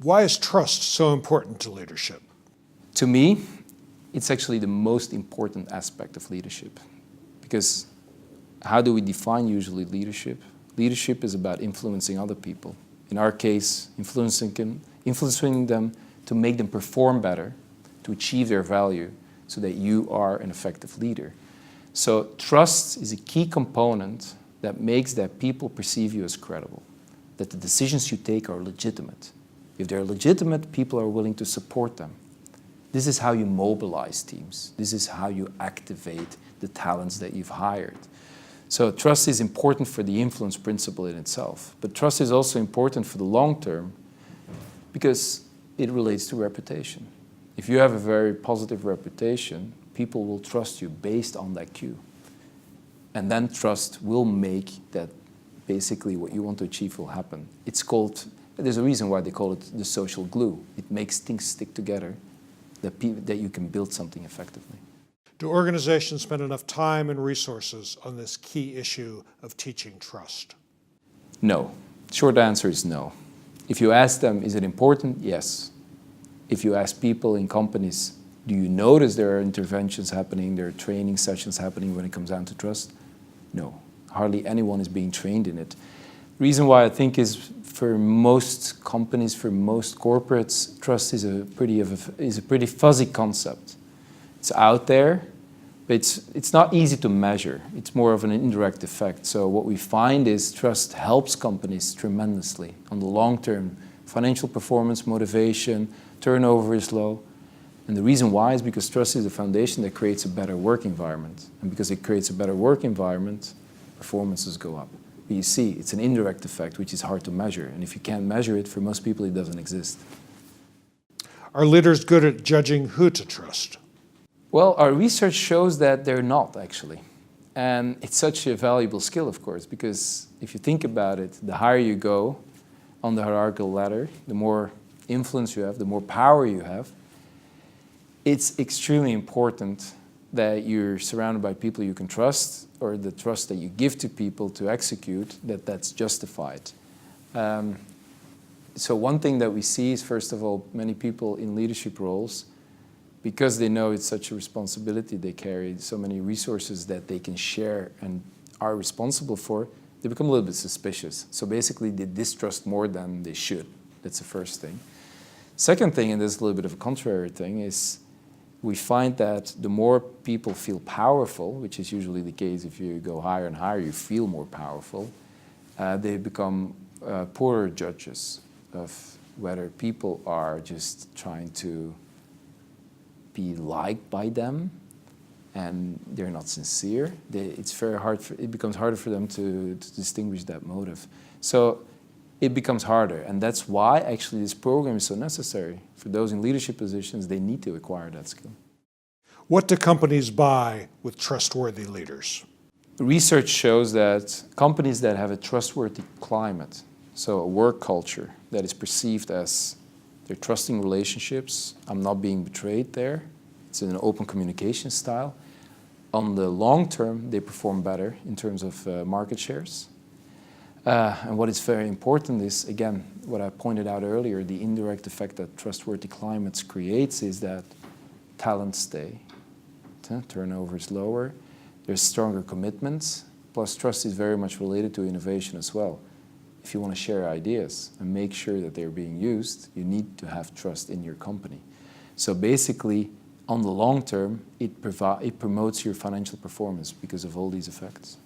Why is trust so important to leadership? To me, it's actually the most important aspect of leadership. Because how do we define usually leadership? Leadership is about influencing other people. In our case, influencing them to make them perform better, to achieve their value, so that you are an effective leader. So trust is a key component that makes that people perceive you as credible, that the decisions you take are legitimate. If they're legitimate, people are willing to support them. This is how you mobilize teams. This is how you activate the talents that you've hired. So trust is important for the influence principle in itself, but trust is also important for the long term because it relates to reputation. If you have a very positive reputation, people will trust you based on that cue. And then trust will make that basically what you want to achieve will happen. There's a reason why they call it the social glue. It makes things stick together, that you can build something effectively. Do organizations spend enough time and resources on this key issue of teaching trust? No. Short answer is no. If you ask them, is it important? Yes. If you ask people in companies, do you notice there are interventions happening, there are training sessions happening when it comes down to trust? No. Hardly anyone is being trained in it. Reason why I think is for most companies, for most corporates, trust is a pretty fuzzy concept. It's out there, but it's not easy to measure. It's more of an indirect effect. So what we find is trust helps companies tremendously on the long term. Financial performance, motivation, turnover is low. And the reason why is because trust is the foundation that creates a better work environment. And because it creates a better work environment, performances go up. But you see, it's an indirect effect which is hard to measure. And if you can't measure it, for most people it doesn't exist. Are leaders good at judging who to trust? Well, our research shows that they're not, actually. And it's such a valuable skill, of course, because if you think about it, the higher you go on the hierarchical ladder, the more influence you have, the more power you have, it's extremely important that you're surrounded by people you can trust, or the trust that you give to people to execute, that's justified. So one thing that we see is, first of all, many people in leadership roles, because they know it's such a responsibility they carry, so many resources that they can share and are responsible for, they become a little bit suspicious. So basically they distrust more than they should. That's the first thing. Second thing, and this is a little bit of a contrary thing, is we find that the more people feel powerful, which is usually the case if you go higher and higher, you feel more powerful, they become poorer judges of whether people are just trying to be liked by them and they're not sincere. It becomes harder for them to distinguish that motive. So it becomes harder, and that's why actually this program is so necessary. For those in leadership positions, they need to acquire that skill. What do companies buy with trustworthy leaders? Research shows that companies that have a trustworthy climate, so a work culture that is perceived as they're trusting relationships, I'm not being betrayed there, it's an open communication style, on the long term they perform better in terms of market shares. And what is very important is, again, what I pointed out earlier, the indirect effect that trustworthy climates creates is that talents stay, turnover is lower, there's stronger commitments, plus trust is very much related to innovation as well. If you want to share ideas and make sure that they're being used, you need to have trust in your company. So basically, on the long term, it promotes your financial performance because of all these effects.